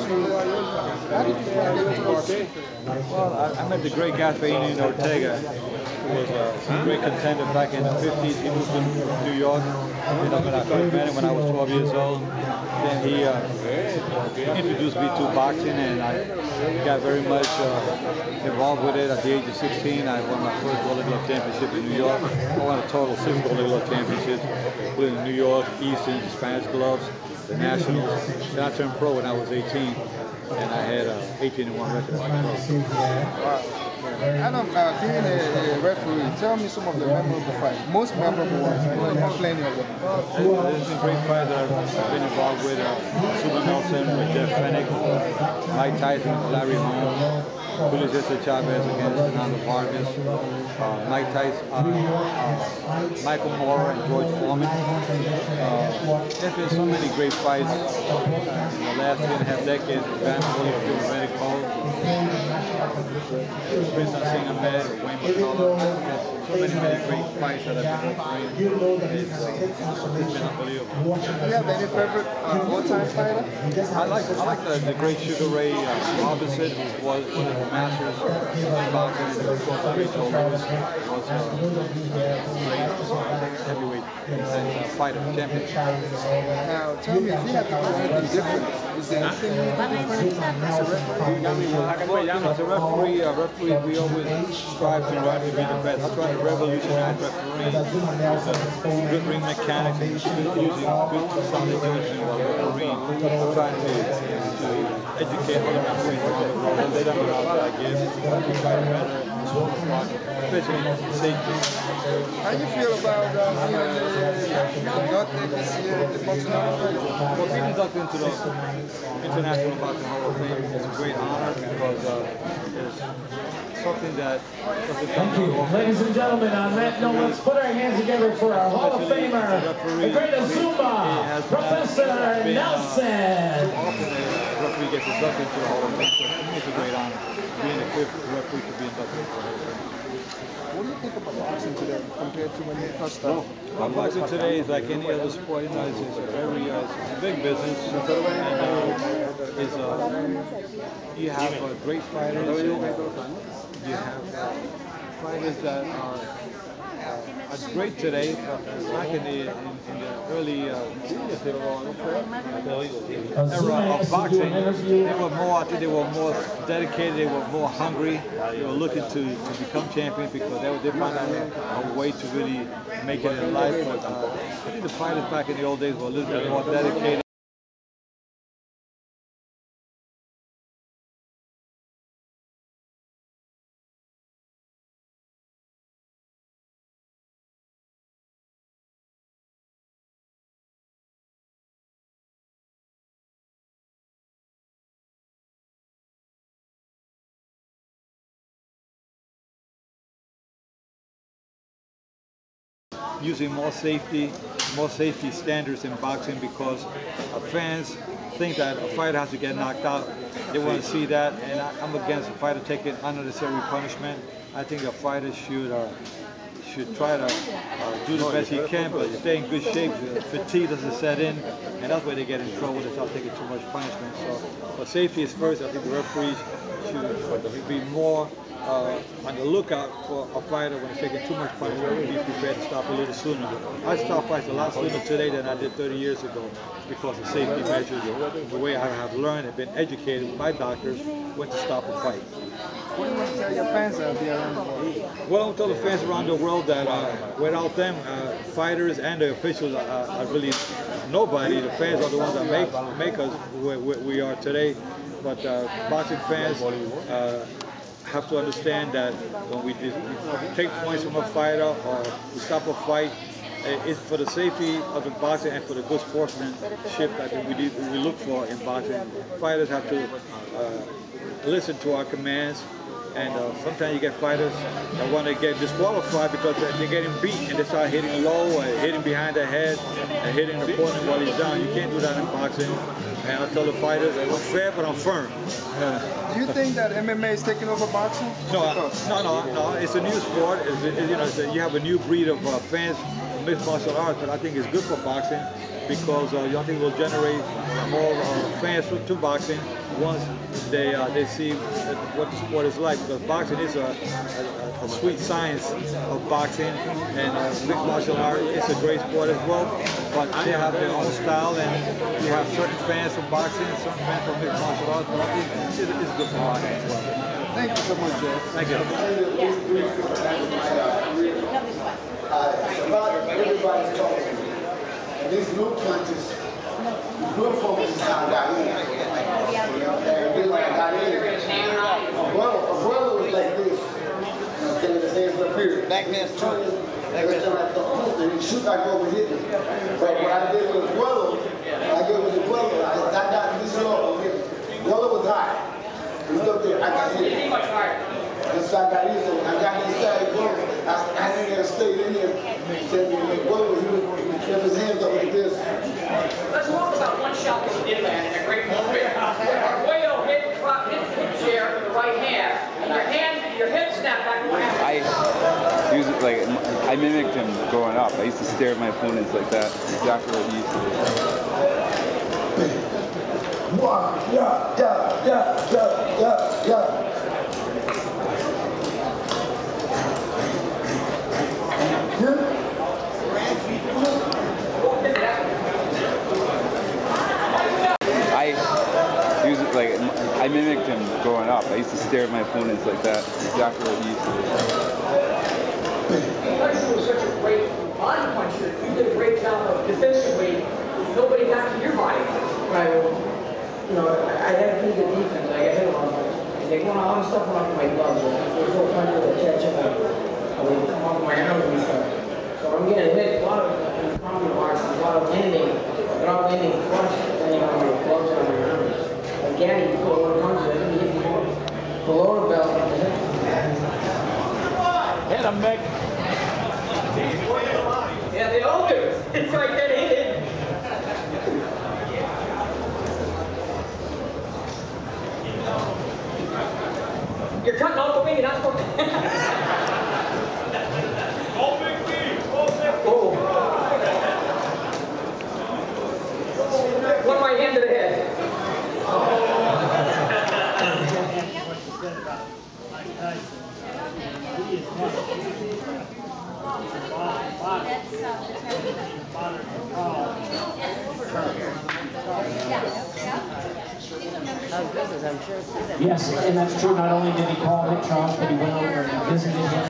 How did you get into boxing? Well, I met the great Gasparini Ortega, who was a great contender back in the 50s. He moved to New York. You know, when I first met him when I was 12 years old. Then he introduced me to boxing, and I got very much involved with it. At the age of 16, I won my first Golden Glove Championship in New York. I won a total of 6 Golden Glove Championships, including New York, Eastern, Spanish gloves, the Nationals. Then I turned pro when I was 18. And I had 18-1 record. Wow. Adam, being a referee, tell me some of the memorable fights, most memorable ones. I know you have plenty of them. There's been great fights that I've been involved with. Super Nelson with Jeff Fennick, Mike Tyson with Larry Holmes, Julio Cesar Chavez against Fernando Vargas, Mike Tyson, Michael Moore and George Foreman. There's been so many great fights in the last 2.5 decades. Van Holyfield, Reddick Cole, Prince Nassim Ahmed, Wayne McCullough. So many great fights that I've been refereeing. It's been unbelievable. Do you have any favorite all-time fighter? I like the great Sugar Ray Robinson, who was one of the masters of boxing. Great Joe Lewis was a great heavyweight fighter, champion. Now, tell me, if you had to do anything different, is there anything you would do different as a referee? As a referee, we always strive to be the best. I try to revolutionize refereeing with good ring mechanics and using good sound instruments while refereeing. I'm trying to educate other referees around the world and let them know what I give. To try to better, especially safety. How do you feel about being inducted this year in the Boxing Hall of Fame? Well, being inducted into the International Boxing Hall of Fame is a great honor because it's something that doesn't come too often. Ladies and gentlemen, on that note, let's put our hands together for our Hall of Famer, the great Azumba, Professor Nelson. Often a referee gets inducted into the Hall of Fame, so for me it's a great honor being a fifth referee to be inducted into the Hall of Fame. What do you think about boxing today compared to when you first started? Well, boxing today is like any other sport. You know, it's a big business, and you have great fighters. You have fighters that are great today. Back in the early era of boxing, they were more. I think they were more dedicated. They were more hungry. They were looking to become champions because they found out a way to really make it in life. But I think the fighters back in the old days were a little bit more dedicated. Using more safety standards in boxing because fans think that a fighter has to get knocked out. They want to see that, and I'm against a fighter taking unnecessary punishment. I think a fighter should try to do the best he can, but stay in good shape. Fatigue doesn't set in, and that's where they get in trouble. They start taking too much punishment. So, but safety is first. I think the referees should be more on the lookout for a fighter when he's taking too much punishment, be prepared to stop a little sooner. I stop fights a lot sooner today than I did 30 years ago because of safety measures. The way I have learned and been educated by doctors when to stop a fight. What do you want to tell your fans out there around the world? Well, I tell the fans around the world that without them, fighters and the officials are really nobody. The fans are the ones that make us where we are today. But boxing fans have to understand that when we take points from a fighter or we stop a fight, it's for the safety of the boxing and for the good sportsmanship that we look for in boxing. Fighters have to listen to our commands, and sometimes you get fighters that want to get disqualified because they're getting beat and they start hitting low or hitting behind the head and hitting the opponent while he's down. You can't do that in boxing. And I tell the fighters, I'm fair but I'm firm. Do you think that MMA is taking over boxing? No. It's a new sport. You have a new breed of fans of mixed martial arts, but I think it's good for boxing because I think it will generate more fans to boxing. once they see what the sport is like, because boxing is a sweet science of boxing, and mixed martial art is a great sport as well, but they have their own style, and you have certain fans for boxing and certain fans for mixed martial arts, but it's good for boxing as well. Thank you so much, Joe. Thank you. Everybody's talking. And these new punches, good folks got in. And then when I got in, a brother was like this. Getting his hands up here. And he shoot like over here. But what I did with his brother, I got this low. Brother was high. He was up there. I got hit. And so I got in, so I got inside brother. I didn't have to stay in there. Said my brother, he kept his hands up like this. Let's talk about one shot that you did land in a great moment. Arguello hit chair with the right hand, and your head snapped back. I mimicked him growing up. I used to stare at my opponents like that. Exactly what he used to do. I mimicked him growing up. I used to stare at my opponents like that. Exactly what he used to do. You were such a great body puncher. You did a great job of defensively. Nobody got to your body. Right. You know, I had pretty good defense. I got hit a lot, but they went on stuff off my gloves. There's no punches that catch up. I would come off my arms and stuff. So I'm getting hit a lot of comedy marks, a lot of landing. They're all landing flush, landing on my gloves and on my arms. Like Gaddy, you put one punch, I didn't hit the lower belt. Hit him, Mick. Yeah, they all do. It's like that hit. You're cutting off the wing, you're not supposed to. Oh. One right hand to the head. Yes, and that's true. Not only did he call Nick Charles, but he went over and visited him.